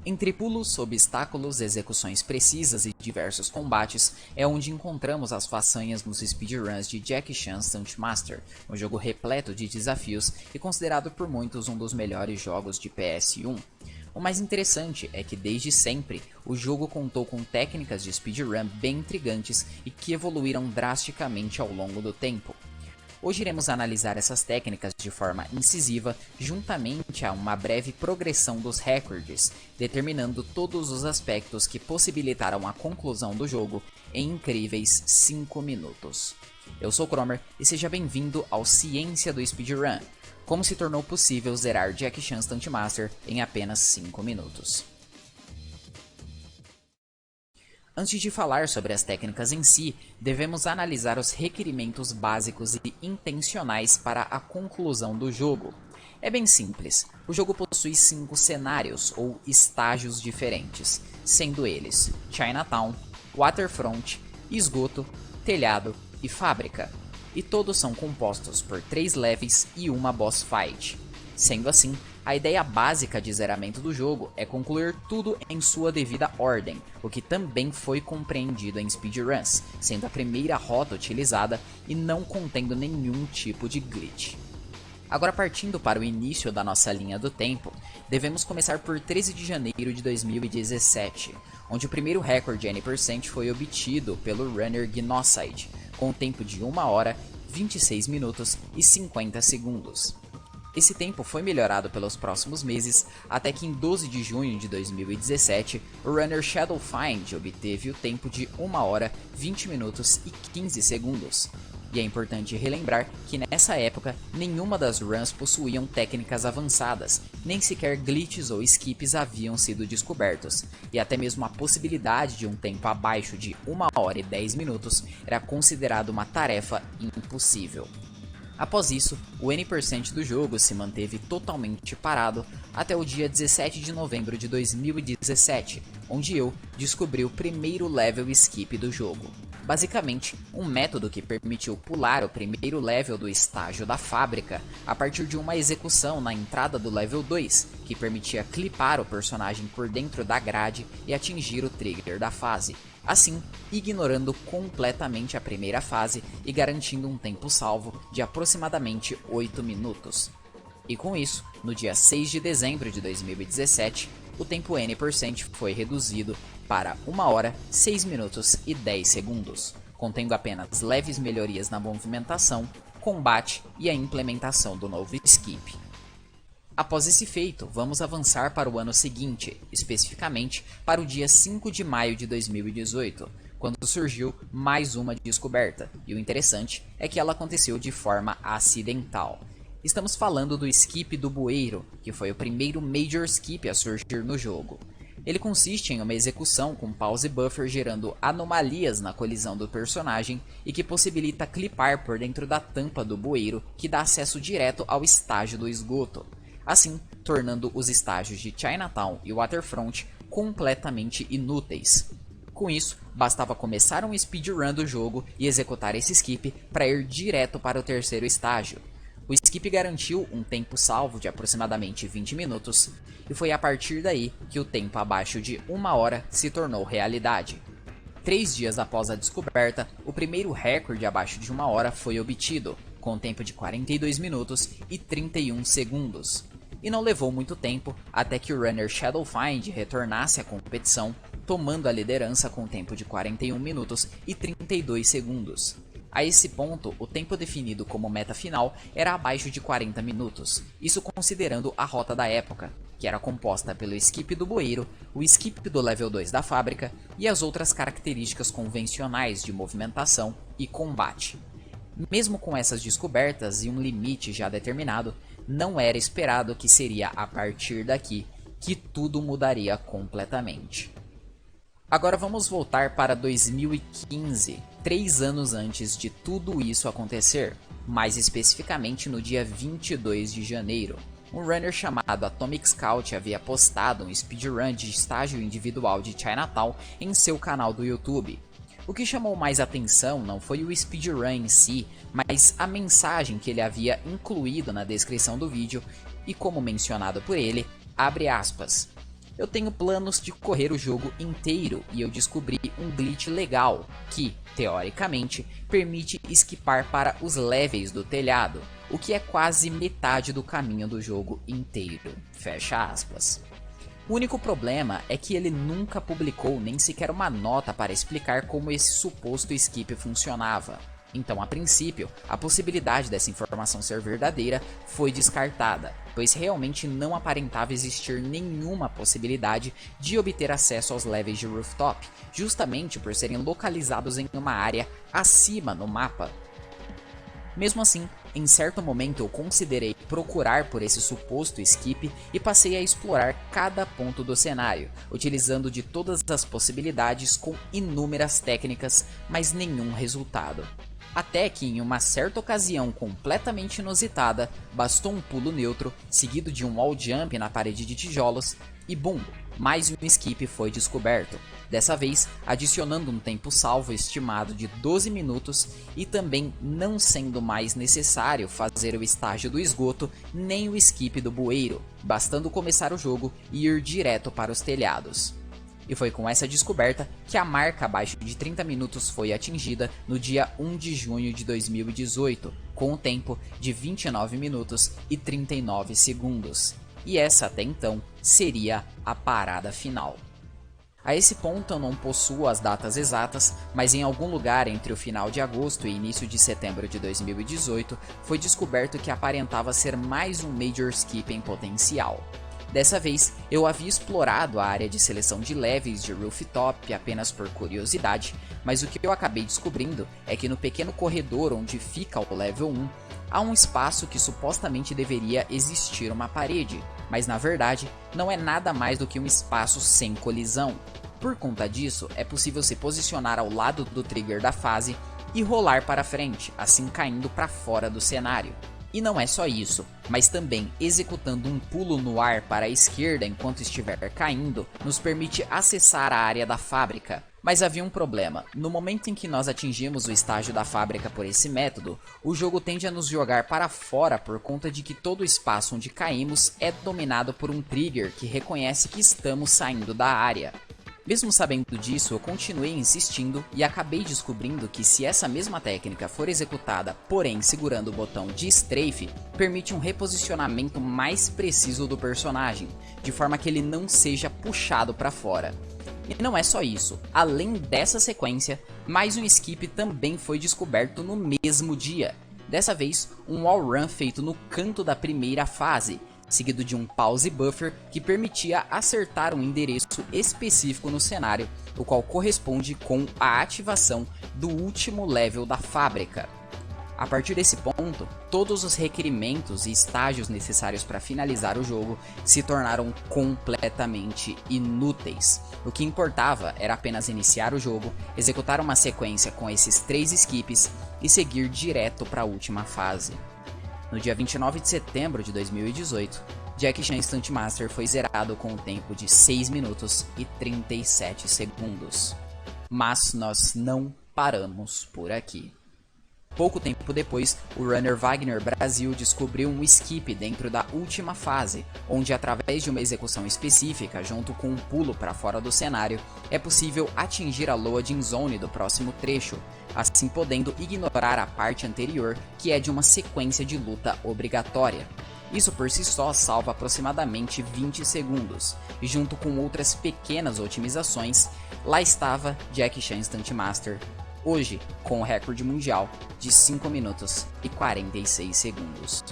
Entre pulos, obstáculos, execuções precisas e diversos combates, é onde encontramos as façanhas nos speedruns de Jackie Chan Stunt Master, um jogo repleto de desafios e considerado por muitos um dos melhores jogos de PS1. O mais interessante é que desde sempre, o jogo contou com técnicas de speedrun bem intrigantes e que evoluíram drasticamente ao longo do tempo. Hoje iremos analisar essas técnicas de forma incisiva, juntamente a uma breve progressão dos recordes, determinando todos os aspectos que possibilitaram a conclusão do jogo em incríveis 5 minutos. Eu sou Cromer e seja bem-vindo ao Ciência do Speedrun, como se tornou possível zerar Jackie Chan Stunt Master em apenas 5 minutos. Antes de falar sobre as técnicas em si, devemos analisar os requerimentos básicos e intencionais para a conclusão do jogo. É bem simples, o jogo possui 5 cenários ou estágios diferentes, sendo eles Chinatown, Waterfront, Esgoto, Telhado e Fábrica, e todos são compostos por 3 levels e uma boss fight. Sendo assim, a ideia básica de zeramento do jogo é concluir tudo em sua devida ordem, o que também foi compreendido em speedruns, sendo a primeira rota utilizada e não contendo nenhum tipo de glitch. Agora, partindo para o início da nossa linha do tempo, devemos começar por 13 de janeiro de 2017, onde o primeiro recorde N% foi obtido pelo runner Gnocide, com um tempo de 1 hora, 26 minutos e 50 segundos. Esse tempo foi melhorado pelos próximos meses, até que em 12 de junho de 2017, o runner Shadowfind obteve o tempo de 1 hora, 20 minutos e 15 segundos. E é importante relembrar que nessa época, nenhuma das runs possuíam técnicas avançadas, nem sequer glitches ou skips haviam sido descobertos, e até mesmo a possibilidade de um tempo abaixo de 1 hora e 10 minutos era considerado uma tarefa impossível. Após isso, o N% do jogo se manteve totalmente parado até o dia 17 de novembro de 2017, onde eu descobri o primeiro level skip do jogo. Basicamente, um método que permitiu pular o primeiro level do estágio da fábrica a partir de uma execução na entrada do level 2, que permitia clipar o personagem por dentro da grade e atingir o trigger da fase. Assim, ignorando completamente a primeira fase e garantindo um tempo salvo de aproximadamente 8 minutos. E com isso, no dia 6 de dezembro de 2017, o tempo N% foi reduzido para 1 hora, 6 minutos e 10 segundos, contendo apenas leves melhorias na movimentação, combate e a implementação do novo skip. Após esse feito, vamos avançar para o ano seguinte, especificamente para o dia 5 de maio de 2018, quando surgiu mais uma descoberta, e o interessante é que ela aconteceu de forma acidental. Estamos falando do skip do bueiro, que foi o primeiro major skip a surgir no jogo. Ele consiste em uma execução com pause buffer gerando anomalias na colisão do personagem e que possibilita clipar por dentro da tampa do bueiro, que dá acesso direto ao estágio do esgoto, assim tornando os estágios de Chinatown e Waterfront completamente inúteis. Com isso, bastava começar um speedrun do jogo e executar esse skip para ir direto para o terceiro estágio. O skip garantiu um tempo salvo de aproximadamente 20 minutos, e foi a partir daí que o tempo abaixo de 1 hora se tornou realidade. 3 dias após a descoberta, o primeiro recorde abaixo de 1 hora foi obtido, com um tempo de 42 minutos e 31 segundos. E não levou muito tempo até que o runner Shadowfind retornasse à competição, tomando a liderança com um tempo de 41 minutos e 32 segundos. A esse ponto, o tempo definido como meta final era abaixo de 40 minutos, isso considerando a rota da época, que era composta pelo skip do bueiro, o skip do level 2 da fábrica e as outras características convencionais de movimentação e combate. Mesmo com essas descobertas e um limite já determinado, não era esperado que seria a partir daqui que tudo mudaria completamente. Agora vamos voltar para 2015, 3 anos antes de tudo isso acontecer, mais especificamente no dia 22 de janeiro. Um runner chamado Atomic Scout havia postado um speedrun de estágio individual de Chinatown em seu canal do YouTube. O que chamou mais atenção não foi o speedrun em si, mas a mensagem que ele havia incluído na descrição do vídeo e, como mencionado por ele, abre aspas, Eu tenho planos de correr o jogo inteiro e eu descobri um glitch legal que, teoricamente, permite esquipar para os levels do telhado, o que é quase metade do caminho do jogo inteiro. Fecha aspas. O único problema é que ele nunca publicou nem sequer uma nota para explicar como esse suposto skip funcionava. Então, a princípio, a possibilidade dessa informação ser verdadeira foi descartada, pois realmente não aparentava existir nenhuma possibilidade de obter acesso aos levels de Rooftop, justamente por serem localizados em uma área acima no mapa. Mesmo assim, em certo momento eu considerei procurar por esse suposto skip e passei a explorar cada ponto do cenário, utilizando de todas as possibilidades com inúmeras técnicas, mas nenhum resultado. Até que em uma certa ocasião completamente inusitada, bastou um pulo neutro, seguido de um wall jump na parede de tijolos, e bum, mais um skip foi descoberto. Dessa vez, adicionando um tempo salvo estimado de 12 minutos e também não sendo mais necessário fazer o estágio do esgoto nem o skip do bueiro, bastando começar o jogo e ir direto para os telhados. E foi com essa descoberta que a marca abaixo de 30 minutos foi atingida no dia 1 de junho de 2018, com o tempo de 29 minutos e 39 segundos. E essa até então seria a parada final. A esse ponto eu não possuo as datas exatas, mas em algum lugar entre o final de agosto e início de setembro de 2018 foi descoberto que aparentava ser mais um Major Skip em potencial. Dessa vez, eu havia explorado a área de seleção de levels de Rooftop apenas por curiosidade, mas o que eu acabei descobrindo é que no pequeno corredor onde fica o level 1, há um espaço que supostamente deveria existir uma parede, mas na verdade não é nada mais do que um espaço sem colisão. Por conta disso, é possível se posicionar ao lado do trigger da fase e rolar para frente, assim caindo para fora do cenário. E não é só isso, mas também executando um pulo no ar para a esquerda enquanto estiver caindo, nos permite acessar a área da fábrica. Mas havia um problema, no momento em que nós atingimos o estágio da fábrica por esse método, o jogo tende a nos jogar para fora por conta de que todo o espaço onde caímos é dominado por um trigger que reconhece que estamos saindo da área. Mesmo sabendo disso, eu continuei insistindo e acabei descobrindo que se essa mesma técnica for executada, porém segurando o botão de strafe, permite um reposicionamento mais preciso do personagem, de forma que ele não seja puxado para fora. E não é só isso, além dessa sequência, mais um skip também foi descoberto no mesmo dia. Dessa vez, um wall run feito no canto da primeira fase, seguido de um pause buffer que permitia acertar um endereço específico no cenário, o qual corresponde com a ativação do último level da fábrica. A partir desse ponto, todos os requerimentos e estágios necessários para finalizar o jogo se tornaram completamente inúteis. O que importava era apenas iniciar o jogo, executar uma sequência com esses 3 skips e seguir direto para a última fase. No dia 29 de setembro de 2018, Jackie Chan Stunt Master foi zerado com um tempo de 6 minutos e 37 segundos. Mas nós não paramos por aqui. Pouco tempo depois, o runner Wagner Brasil descobriu um skip dentro da última fase, onde através de uma execução específica, junto com um pulo para fora do cenário, é possível atingir a loading zone do próximo trecho, assim podendo ignorar a parte anterior, que é de uma sequência de luta obrigatória. Isso por si só salva aproximadamente 20 segundos, e junto com outras pequenas otimizações, lá estava Jackie Chan Stunt Master, hoje com o recorde mundial de 5 minutos e 46 segundos.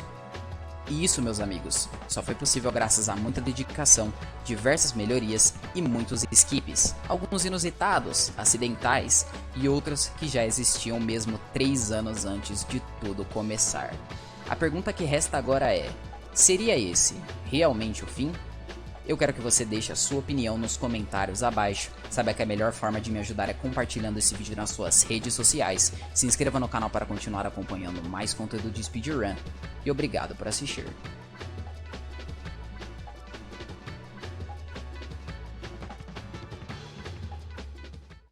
E isso, meus amigos, só foi possível graças a muita dedicação, diversas melhorias e muitos skips, alguns inusitados, acidentais e outros que já existiam mesmo 3 anos antes de tudo começar. A pergunta que resta agora é: seria esse realmente o fim? Eu quero que você deixe a sua opinião nos comentários abaixo. Saiba que a melhor forma de me ajudar é compartilhando esse vídeo nas suas redes sociais. Se inscreva no canal para continuar acompanhando mais conteúdo de speedrun. E obrigado por assistir.